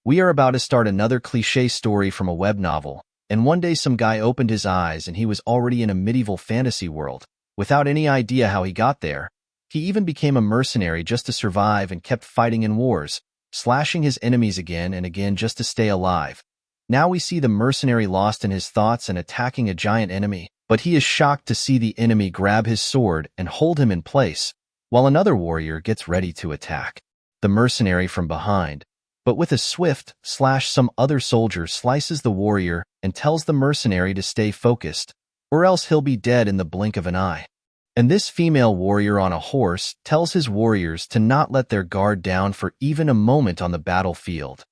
We are about to start another cliché story from a web novel, and one day some guy opened his eyes and he was already in a medieval fantasy world, without any idea how he got there. He even became a mercenary just to survive and kept fighting in wars, slashing his enemies again and again just to stay alive. Now we see the mercenary lost in his thoughts and attacking a giant enemy, but he is shocked to see the enemy grab his sword and hold him in place, while another warrior gets ready to attack the mercenary from behind. But with a swift slash, some other soldier slices the warrior and tells the mercenary to stay focused, or else he'll be dead in the blink of an eye. And this female warrior on a horse tells his warriors to not let their guard down for even a moment on the battlefield.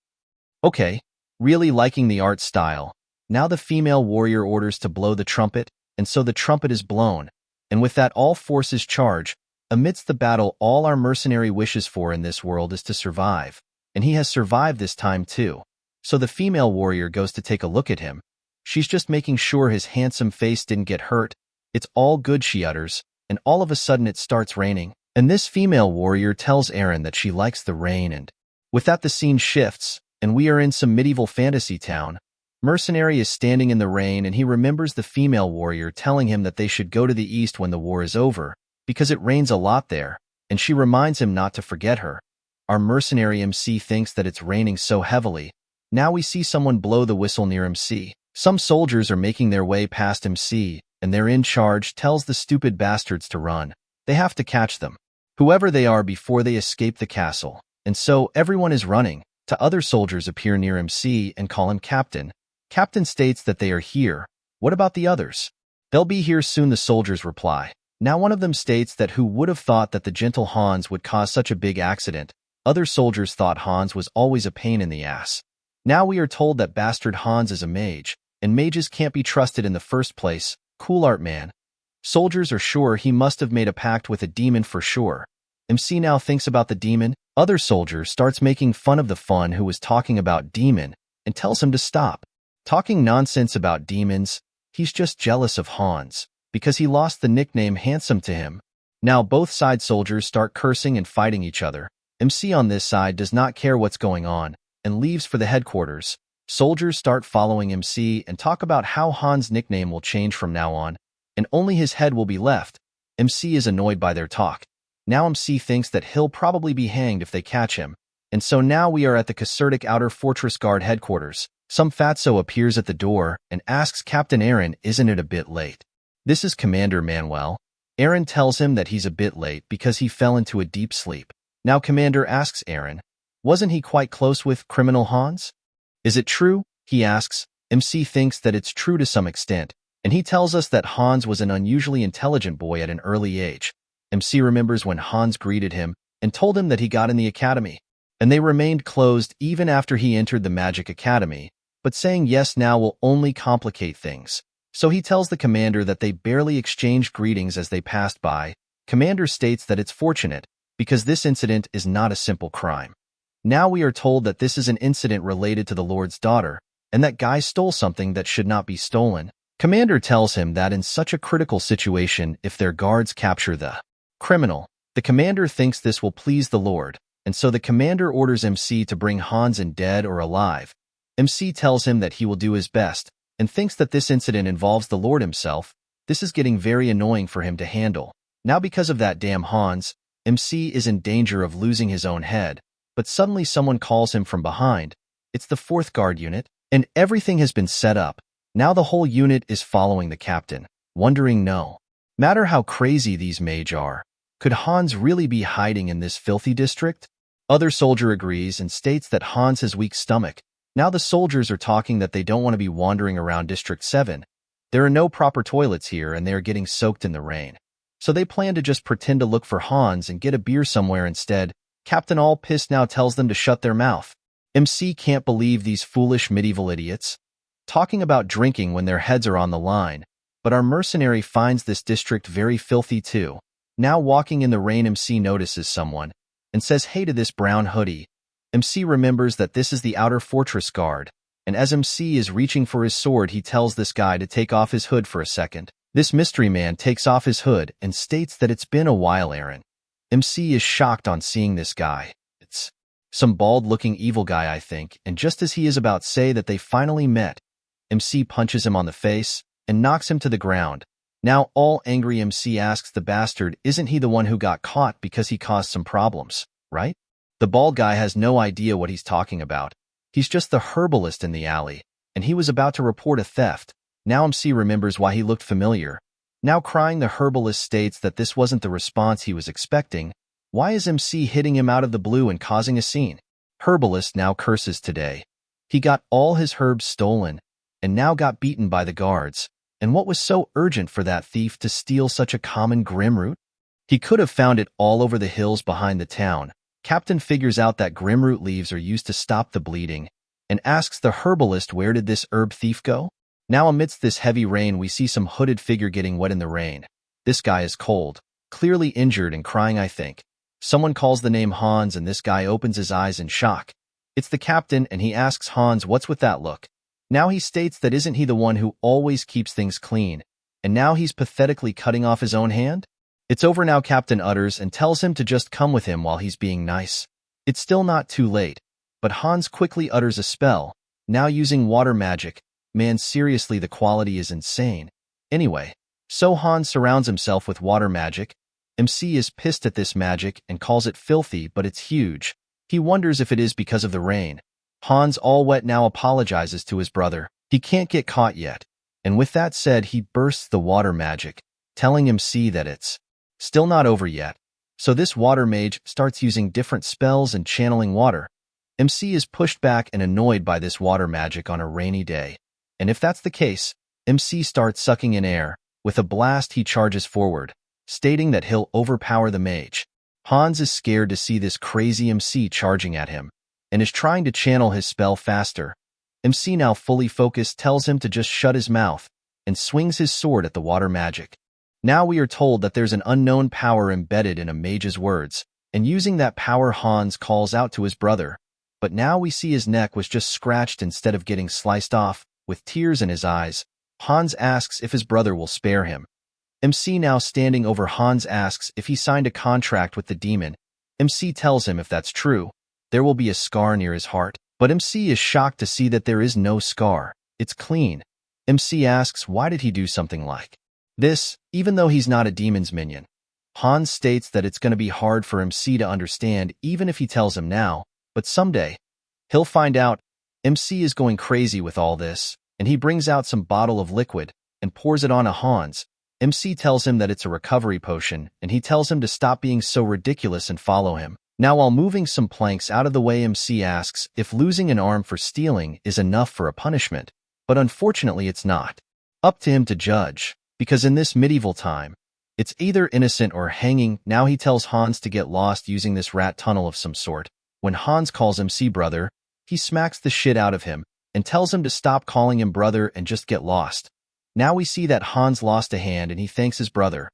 Okay, really liking the art style. Now the female warrior orders to blow the trumpet, and so the trumpet is blown, and with that all forces charge. Amidst the battle, all our mercenary wishes for in this world is to survive. And he has survived this time too. So the female warrior goes to take a look at him. She's just making sure his handsome face didn't get hurt. It's all good, she utters, and all of a sudden it starts raining. And this female warrior tells Aaron that she likes the rain, and with that the scene shifts, and we are in some medieval fantasy town. Mercenary is standing in the rain and he remembers the female warrior telling him that they should go to the east when the war is over, because it rains a lot there, and she reminds him not to forget her. Our mercenary MC thinks that it's raining so heavily. Now we see someone blow the whistle near MC. Some soldiers are making their way past MC, and their in charge tells the stupid bastards to run. They have to catch them, whoever they are, before they escape the castle. And so everyone is running. To other soldiers appear near MC and call him Captain. Captain states that they are here. What about the others? They'll be here soon, the soldiers reply. Now one of them states that who would have thought that the gentle Hans would cause such a big accident. Other soldiers thought Hans was always a pain in the ass. Now we are told that bastard Hans is a mage, and mages can't be trusted in the first place. Cool art, man. Soldiers are sure he must have made a pact with a demon for sure. MC now thinks about the demon. Other soldier starts making fun of the fun who was talking about demon and tells him to stop talking nonsense about demons. He's just jealous of Hans because he lost the nickname handsome to him. Now both side soldiers start cursing and fighting each other. MC on this side does not care what's going on and leaves for the headquarters. Soldiers start following MC and talk about how Hans' nickname will change from now on, and only his head will be left. MC is annoyed by their talk. Now MC thinks that he'll probably be hanged if they catch him, and so now we are at the Casertic Outer Fortress Guard headquarters. Some fatso appears at the door and asks Captain Aaron, isn't it a bit late? This is Commander Manuel. Aaron tells him that he's a bit late because he fell into a deep sleep. Now Commander asks Aaron, wasn't he quite close with criminal Hans? Is it true? He asks. MC thinks that it's true to some extent, and he tells us that Hans was an unusually intelligent boy at an early age. MC remembers when Hans greeted him and told him that he got in the academy, and they remained closed even after he entered the Magic Academy, but saying yes now will only complicate things. So he tells the commander that they barely exchanged greetings as they passed by. Commander states that it's fortunate, because this incident is not a simple crime. Now we are told that this is an incident related to the Lord's daughter, and that guy stole something that should not be stolen. Commander tells him that in such a critical situation, if their guards capture the criminal, the commander thinks this will please the Lord, and so the commander orders MC to bring Hans in dead or alive. MC tells him that he will do his best, and thinks that this incident involves the Lord himself. This is getting very annoying for him to handle. Now because of that damn Hans, MC is in danger of losing his own head, but suddenly someone calls him from behind. It's the 4th Guard unit, and everything has been set up. Now the whole unit is following the captain, wondering no matter how crazy these mage are, could Hans really be hiding in this filthy district? Other soldier agrees and states that Hans has weak stomach. Now the soldiers are talking that they don't want to be wandering around District 7. There are no proper toilets here and they are getting soaked in the rain. So they plan to just pretend to look for Hans and get a beer somewhere instead. Captain, all pissed, now tells them to shut their mouth. MC can't believe these foolish medieval idiots talking about drinking when their heads are on the line. But our mercenary finds this district very filthy too. Now walking in the rain, MC notices someone and says hey to this brown hoodie. MC remembers that this is the Outer Fortress Guard, and as MC is reaching for his sword, he tells this guy to take off his hood for a second. This mystery man takes off his hood and states that it's been a while, Aaron. MC is shocked on seeing this guy. It's Some bald-looking evil guy, I think, and just as he is about to say that they finally met, MC punches him on the face and knocks him to the ground. Now all angry MC asks the bastard, isn't he the one who got caught because he caused some problems, right? The bald guy has no idea what he's talking about. He's just the herbalist in the alley, and he was about to report a theft. Now MC remembers why he looked familiar. Now crying, the herbalist states that this wasn't the response he was expecting. Why is MC hitting him out of the blue and causing a scene? Herbalist now curses today. He got all his herbs stolen, and now got beaten by the guards. And what was so urgent for that thief to steal such a common grim root? He could have found it all over the hills behind the town. Captain figures out that grim root leaves are used to stop the bleeding, and asks the herbalist, where did this herb thief go? Now amidst this heavy rain, we see some hooded figure getting wet in the rain. This guy is cold, clearly injured and crying, I think. Someone calls the name Hans, and this guy opens his eyes in shock. It's the captain, and he asks Hans, what's with that look? Now he states that isn't he the one who always keeps things clean, and now he's pathetically cutting off his own hand? It's over now, Captain utters, and tells him to just come with him while he's being nice. It's still not too late, but Hans quickly utters a spell, now using water magic. Man, seriously, the quality is insane. Anyway, so Hans surrounds himself with water magic. MC is pissed at this magic and calls it filthy, but it's huge. He wonders if it is because of the rain. Hans, all wet now, apologizes to his brother. He can't get caught yet. And with that said, he bursts the water magic, telling MC that it's still not over yet. So this water mage starts using different spells and channeling water. MC is pushed back and annoyed by this water magic on a rainy day. And if that's the case, MC starts sucking in air. With a blast, he charges forward, stating that he'll overpower the mage. Hans is scared to see this crazy MC charging at him, and is trying to channel his spell faster. MC, now fully focused, tells him to just shut his mouth, and swings his sword at the water magic. Now we are told that there's an unknown power embedded in a mage's words, and using that power, Hans calls out to his brother. But now we see his neck was just scratched instead of getting sliced off. With tears in his eyes, Hans asks if his brother will spare him. MC, now standing over Hans, asks if he signed a contract with the demon. MC tells him if that's true, there will be a scar near his heart. But MC is shocked to see that there is no scar. It's clean. MC asks why did he do something like this, even though he's not a demon's minion. Hans states that it's going to be hard for MC to understand even if he tells him now, but someday he'll find out. MC is going crazy with all this, and he brings out some bottle of liquid and pours it on a Hans. MC tells him that it's a recovery potion, and he tells him to stop being so ridiculous and follow him. Now, while moving some planks out of the way, MC asks if losing an arm for stealing is enough for a punishment, but unfortunately it's not. Up to him to judge, because in this medieval time, it's either innocent or hanging. Now he tells Hans to get lost using this rat tunnel of some sort. When Hans calls MC brother, he smacks the shit out of him and tells him to stop calling him brother and just get lost. Now we see that Hans lost a hand and he thanks his brother.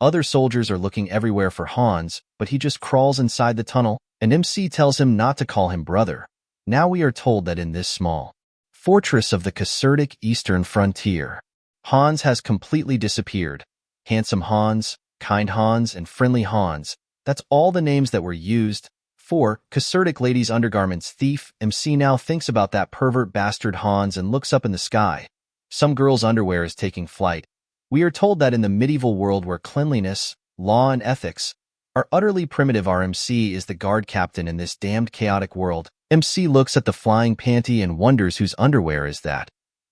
Other soldiers are looking everywhere for Hans, but he just crawls inside the tunnel, and MC tells him not to call him brother. Now we are told that in this small fortress of the Casertic eastern frontier, Hans has completely disappeared. Handsome Hans, kind Hans, and friendly Hans, that's all the names that were used. 4. Casertic ladies' undergarments thief. MC now thinks about that pervert bastard Hans and looks up in the sky. Some girl's underwear is taking flight. We are told that in the medieval world where cleanliness, law, and ethics are utterly primitive, our MC is the guard captain in this damned chaotic world. MC looks at the flying panty and wonders whose underwear is that.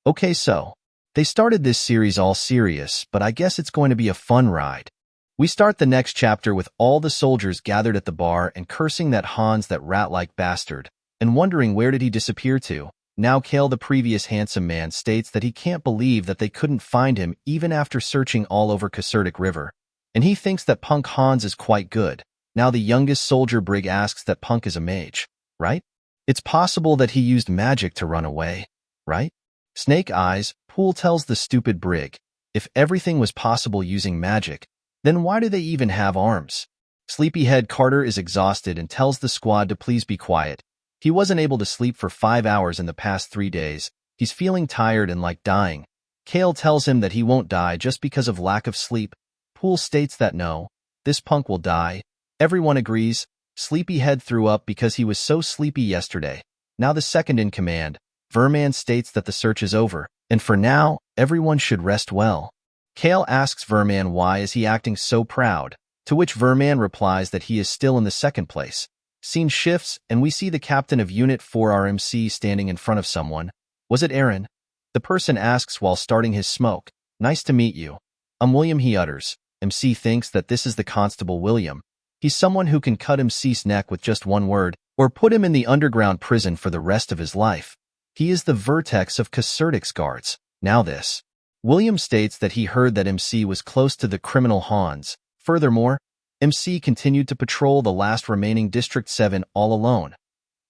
Okay, so they started this series all serious, but I guess it's going to be a fun ride. We start the next chapter with all the soldiers gathered at the bar and cursing that Hans, that rat-like bastard, and wondering where did he disappear to. Now Kale, the previous handsome man, states that he can't believe that they couldn't find him even after searching all over Casertic River, and he thinks that punk Hans is quite good. Now the youngest soldier Brig asks that punk is a mage, right? It's possible that he used magic to run away, right? Snake Eyes, Poole tells the stupid Brig, if everything was possible using magic, then why do they even have arms? Sleepyhead Carter is exhausted and tells the squad to please be quiet. He wasn't able to sleep for 5 hours in the past 3 days. He's feeling tired and like dying. Kale tells him that he won't die just because of lack of sleep. Poole states that no, this punk will die. Everyone agrees. Sleepyhead threw up because he was so sleepy yesterday. Now the second in command, Verman, states that the search is over, and for now, everyone should rest well. Kale asks Verman why is he acting so proud, to which Verman replies that he is still in the second place. Scene shifts, and we see the captain of Unit 4 RMC standing in front of someone. Was it Aaron? The person asks while starting his smoke. Nice to meet you. I'm William, he utters. MC thinks that this is the Constable William. He's someone who can cut MC's neck with just one word, or put him in the underground prison for the rest of his life. He is the vertex of Casertix guards. Now this. William states that he heard that MC was close to the criminal Hans. Furthermore, MC continued to patrol the last remaining District 7 all alone.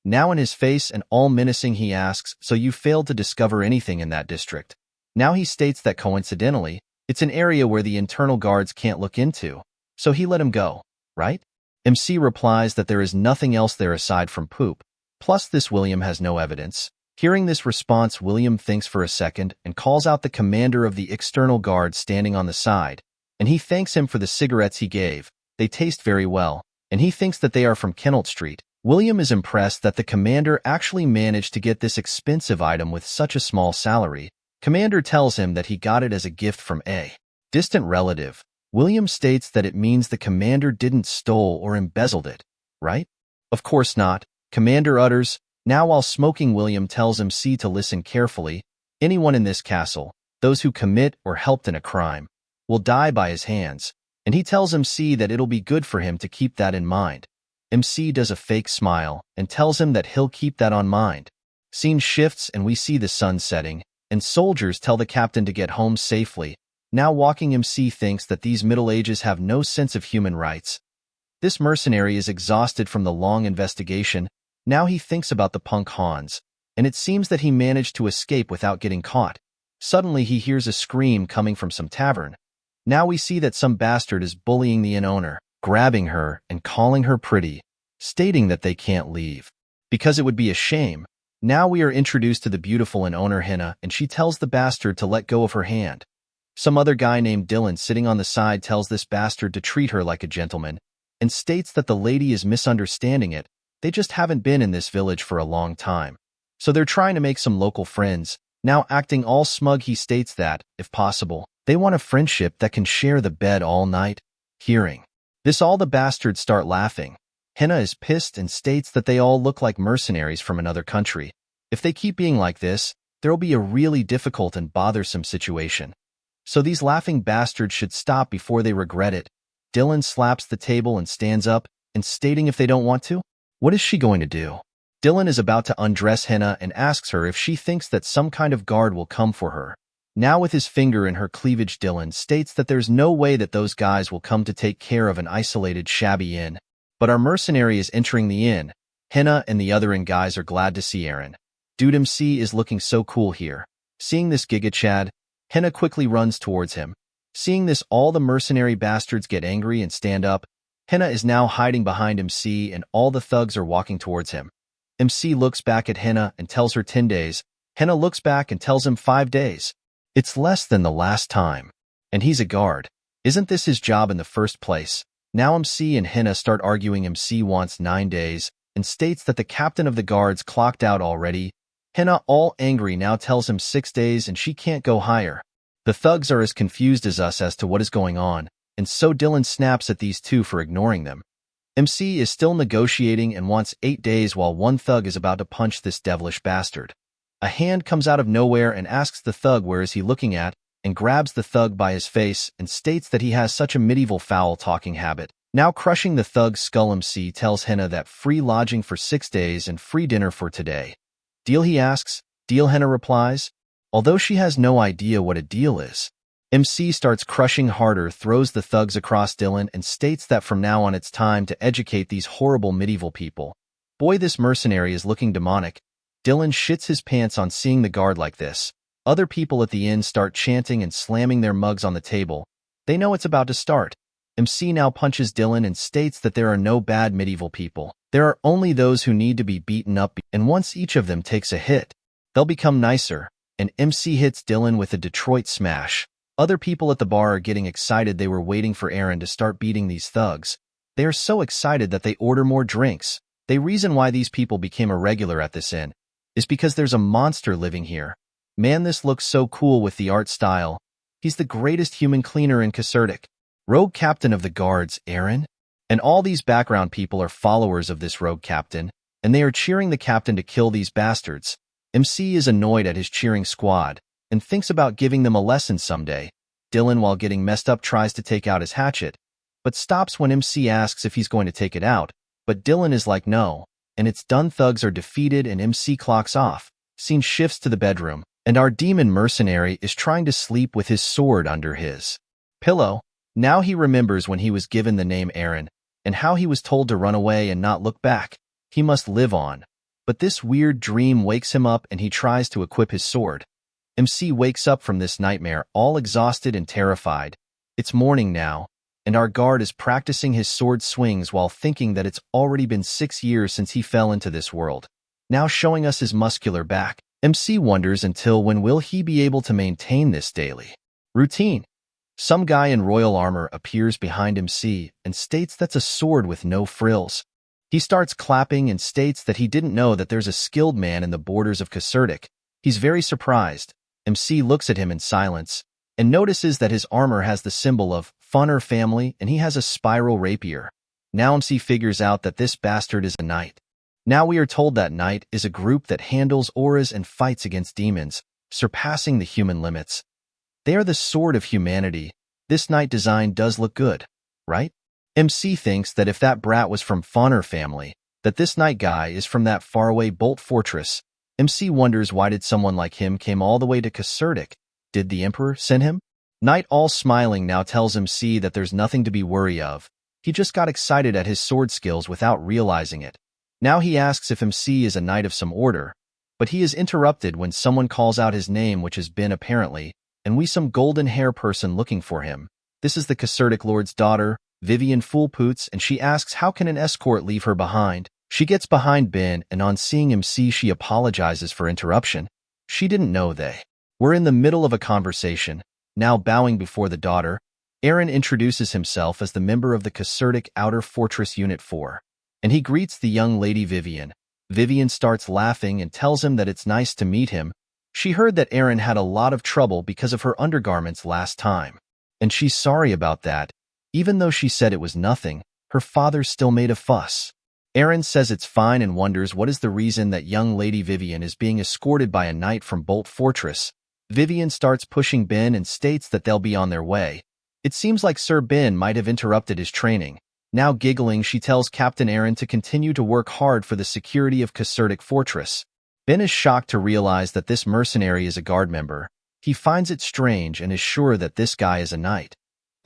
Now in his face and all menacing, he asks, so you failed to discover anything in that district? Now he states that coincidentally, it's an area where the internal guards can't look into, so he let him go, right? MC replies that there is nothing else there aside from poop. Plus this William has no evidence. Hearing this response, William thinks for a second and calls out the commander of the external guard standing on the side, and he thanks him for the cigarettes he gave. They taste very well, and he thinks that they are from Kennelt Street. William is impressed that the commander actually managed to get this expensive item with such a small salary. Commander tells him that he got it as a gift from a distant relative. William states that it means the commander didn't stole or embezzled it, right? Of course not, Commander utters. Now while smoking, William tells MC to listen carefully. Anyone in this castle, those who commit or helped in a crime, will die by his hands, and he tells MC that it'll be good for him to keep that in mind. MC does a fake smile and tells him that he'll keep that on mind. Scene shifts and we see the sun setting, and soldiers tell the captain to get home safely. Now walking, MC thinks that these Middle Ages have no sense of human rights. This mercenary is exhausted from the long investigation. Now he thinks about the punk Hans, and it seems that he managed to escape without getting caught. Suddenly he hears a scream coming from some tavern. Now we see that some bastard is bullying the inn owner, grabbing her and calling her pretty, stating that they can't leave because it would be a shame. Now we are introduced to the beautiful inn owner Henna, and she tells the bastard to let go of her hand. Some other guy named Dylan sitting on the side tells this bastard to treat her like a gentleman, and states that the lady is misunderstanding it. They just haven't been in this village for a long time, so they're trying to make some local friends. Now acting all smug, he states that, if possible, they want a friendship that can share the bed all night. Hearing this, all the bastards start laughing. Henna is pissed and states that they all look like mercenaries from another country. If they keep being like this, there'll be a really difficult and bothersome situation. So these laughing bastards should stop before they regret it. Dylan slaps the table and stands up, and stating if they don't want to, what is she going to do? Dylan is about to undress Henna and asks her if she thinks that some kind of guard will come for her. Now with his finger in her cleavage, Dylan states that there's no way that those guys will come to take care of an isolated shabby inn. But our mercenary is entering the inn. Henna and the other inn guys are glad to see Aaron. Dude, MC is looking so cool here. Seeing this Giga Chad, Henna quickly runs towards him. Seeing this, all the mercenary bastards get angry and stand up. Henna is now hiding behind MC and all the thugs are walking towards him. MC looks back at Henna and tells her 10 days. Henna looks back and tells him 5 days. It's less than the last time. And he's a guard. Isn't this his job in the first place? Now MC and Henna start arguing. MC wants 9 days and states that the captain of the guards clocked out already. Henna, all angry, now tells him 6 days and she can't go higher. The thugs are as confused as us as to what is going on, and so Dylan snaps at these two for ignoring them. MC is still negotiating and wants 8 days while one thug is about to punch this devilish bastard. A hand comes out of nowhere and asks the thug where is he looking at, and grabs the thug by his face and states that he has such a medieval foul-talking habit. Now crushing the thug's skull, MC tells Henna that free lodging for 6 days and free dinner for today. Deal, he asks. Deal, Henna replies, although she has no idea what a deal is. MC starts crushing harder, throws the thugs across Dylan and states that from now on it's time to educate these horrible medieval people. Boy, this mercenary is looking demonic. Dylan shits his pants on seeing the guard like this. Other people at the inn start chanting and slamming their mugs on the table. They know it's about to start. MC now punches Dylan and states that there are no bad medieval people. There are only those who need to be beaten up, and once each of them takes a hit, they'll become nicer. And MC hits Dylan with a Detroit smash. Other people at the bar are getting excited. They were waiting for Aaron to start beating these thugs. They are so excited that they order more drinks. The reason why these people became a regular at this inn is because there's a monster living here. Man, this looks so cool with the art style. He's the greatest human cleaner in Casertic. Rogue captain of the guards, Aaron? And all these background people are followers of this rogue captain, and they are cheering the captain to kill these bastards. MC is annoyed at his cheering squad and thinks about giving them a lesson someday. Dylan, while getting messed up, tries to take out his hatchet, but stops when MC asks if he's going to take it out. But Dylan is like, no, and it's done. Thugs are defeated and MC clocks off. Scene shifts to the bedroom, and our demon mercenary is trying to sleep with his sword under his pillow. Now he remembers when he was given the name Aaron, and how he was told to run away and not look back. He must live on. But this weird dream wakes him up and he tries to equip his sword. MC wakes up from this nightmare, all exhausted and terrified. It's morning now, and our guard is practicing his sword swings while thinking that it's already been 6 years since he fell into this world. Now showing us his muscular back, MC wonders until when will he be able to maintain this daily routine. Some guy in royal armor appears behind MC and states that's a sword with no frills. He starts clapping and states that he didn't know that there's a skilled man in the borders of Casertic. He's very surprised. MC looks at him in silence and notices that his armor has the symbol of Funner family and he has a spiral rapier. Now MC figures out that this bastard is a knight. Now we are told that knight is a group that handles auras and fights against demons, surpassing the human limits. They are the sword of humanity. This knight design does look good, right? MC thinks that if that brat was from Funner family, that this knight guy is from that faraway Bolt Fortress. MC wonders why did someone like him came all the way to Casertic? Did the Emperor send him? Knight, all smiling, now tells MC that there's nothing to be worried of. He just got excited at his sword skills without realizing it. Now he asks if MC is a knight of some order, but he is interrupted when someone calls out his name, which has been apparently, and we some golden hair person looking for him. This is the Casertic Lord's daughter, Vivian Foolpoots, and she asks how can an escort leave her behind. She gets behind Ben, and on seeing MC she apologizes for interruption. She didn't know they were in the middle of a conversation. Now bowing before the daughter, Aaron introduces himself as the member of the Casertic Outer Fortress Unit 4, and he greets the young lady Vivian. Vivian starts laughing and tells him that it's nice to meet him. She heard that Aaron had a lot of trouble because of her undergarments last time, and she's sorry about that. Even though she said it was nothing, her father still made a fuss. Aaron says it's fine and wonders what is the reason that young lady Vivian is being escorted by a knight from Bolt Fortress. Vivian starts pushing Ben and states that they'll be on their way. It seems like Sir Ben might have interrupted his training. Now giggling, she tells Captain Aaron to continue to work hard for the security of Casertic Fortress. Ben is shocked to realize that this mercenary is a guard member. He finds it strange and is sure that this guy is a knight.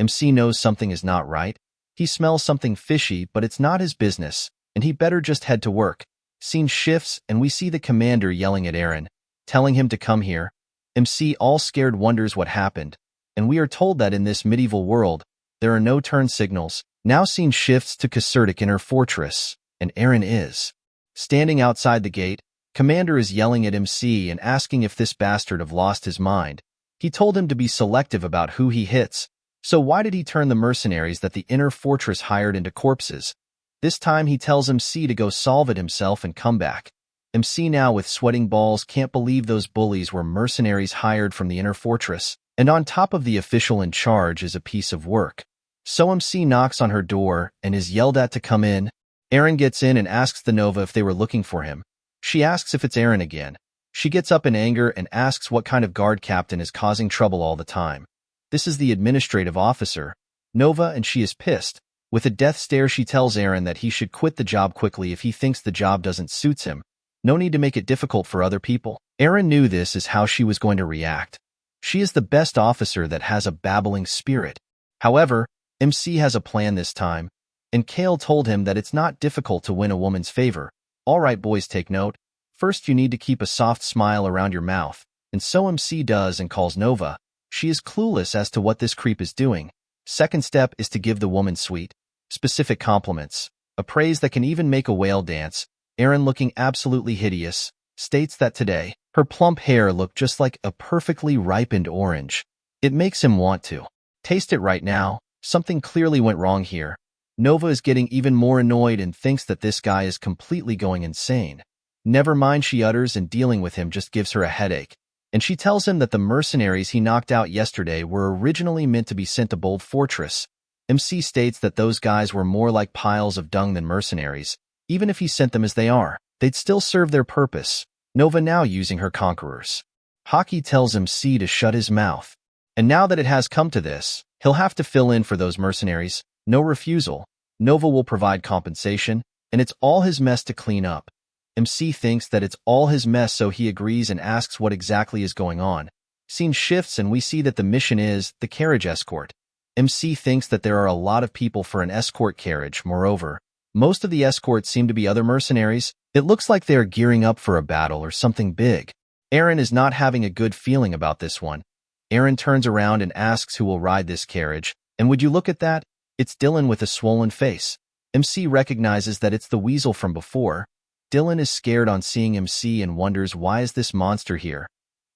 MC knows something is not right. He smells something fishy, but it's not his business, and he better just head to work. Scene shifts, and we see the commander yelling at Aaron, telling him to come here. MC, all scared, wonders what happened, and we are told that in this medieval world, there are no turn signals. Now scene shifts to Casertic Inner Fortress, and Aaron is standing outside the gate. Commander is yelling at MC and asking if this bastard have lost his mind. He told him to be selective about who he hits. So why did he turn the mercenaries that the Inner Fortress hired into corpses? This time he tells MC to go solve it himself and come back. MC, now with sweating balls, can't believe those bullies were mercenaries hired from the Inner Fortress, and on top of the official in charge is a piece of work. So MC knocks on her door and is yelled at to come in. Aaron gets in and asks the Nova if they were looking for him. She asks if it's Aaron again. She gets up in anger and asks what kind of guard captain is causing trouble all the time. This is the administrative officer, Nova, and she is pissed. With a death stare, she tells Aaron that he should quit the job quickly if he thinks the job doesn't suit him. No need to make it difficult for other people. Aaron knew this is how she was going to react. She is the best officer that has a babbling spirit. However, MC has a plan this time, and Kale told him that it's not difficult to win a woman's favor. All right, boys, take note. First, you need to keep a soft smile around your mouth, and so MC does and calls Nova. She is clueless as to what this creep is doing. Second step is to give the woman sweet, specific compliments, a praise that can even make a whale dance. Aaron, looking absolutely hideous, states that today, her plump hair looked just like a perfectly ripened orange. It makes him want to taste it right now. Something clearly went wrong here. Nova is getting even more annoyed and thinks that this guy is completely going insane. Never mind, she utters, and dealing with him just gives her a headache. And she tells him that the mercenaries he knocked out yesterday were originally meant to be sent to Bold Fortress. MC states that those guys were more like piles of dung than mercenaries. Even if he sent them as they are, they'd still serve their purpose. Nova now using her conquerors. Hockey tells MC to shut his mouth. And now that it has come to this, he'll have to fill in for those mercenaries. No refusal. Nova will provide compensation, and it's all his mess to clean up. MC thinks that it's all his mess, so he agrees and asks what exactly is going on. Scene shifts and we see that the mission is the carriage escort. MC thinks that there are a lot of people for an escort carriage. Moreover, most of the escorts seem to be other mercenaries. It looks like they are gearing up for a battle or something big. Aaron is not having a good feeling about this one. Aaron turns around and asks who will ride this carriage, and would you look at that? It's Dylan with a swollen face. MC recognizes that it's the weasel from before. Dylan is scared on seeing MC and wonders why is this monster here.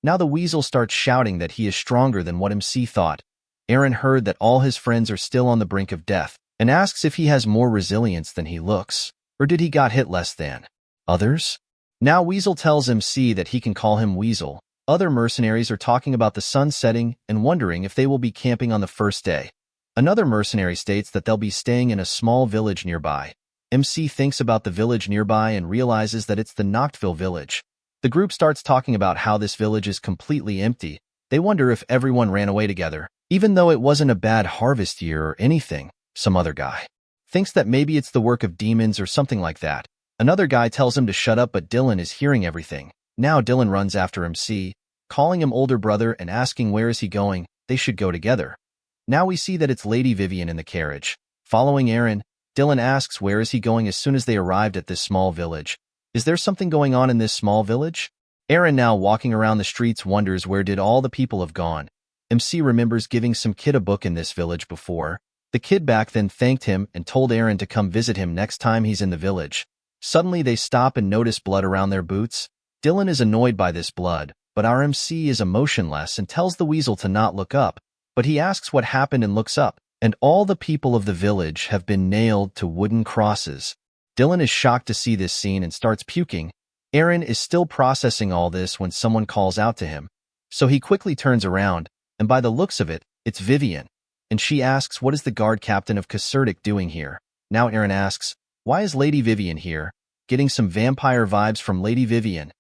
Now the weasel starts shouting that he is stronger than what MC thought. Aaron heard that all his friends are still on the brink of death and asks if he has more resilience than he looks, or did he got hit less than others? Now Weasel tells MC that he can call him Weasel. Other mercenaries are talking about the sun setting and wondering if they will be camping on the first day. Another mercenary states that they'll be staying in a small village nearby. MC thinks about the village nearby and realizes that it's the Noctville village. The group starts talking about how this village is completely empty. They wonder if everyone ran away together, even though it wasn't a bad harvest year or anything. Some other guy thinks that maybe it's the work of demons or something like that. Another guy tells him to shut up, but Dylan is hearing everything. Now Dylan runs after MC, calling him older brother and asking where is he going. They should go together. Now we see that it's Lady Vivian in the carriage. Following Aaron, Dylan asks where is he going as soon as they arrived at this small village. Is there something going on in this small village? Aaron, now walking around the streets, wonders where did all the people have gone. MC remembers giving some kid a book in this village before. The kid back then thanked him and told Aaron to come visit him next time he's in the village. Suddenly they stop and notice blood around their boots. Dylan is annoyed by this blood, but our MC is emotionless and tells the weasel to not look up. But he asks what happened and looks up, and all the people of the village have been nailed to wooden crosses. Dylan is shocked to see this scene and starts puking. Aaron is still processing all this when someone calls out to him. So he quickly turns around, and by the looks of it, it's Vivian. And she asks, what is the guard captain of Casertic doing here? Now Aaron asks, why is Lady Vivian here? Getting some vampire vibes from Lady Vivian.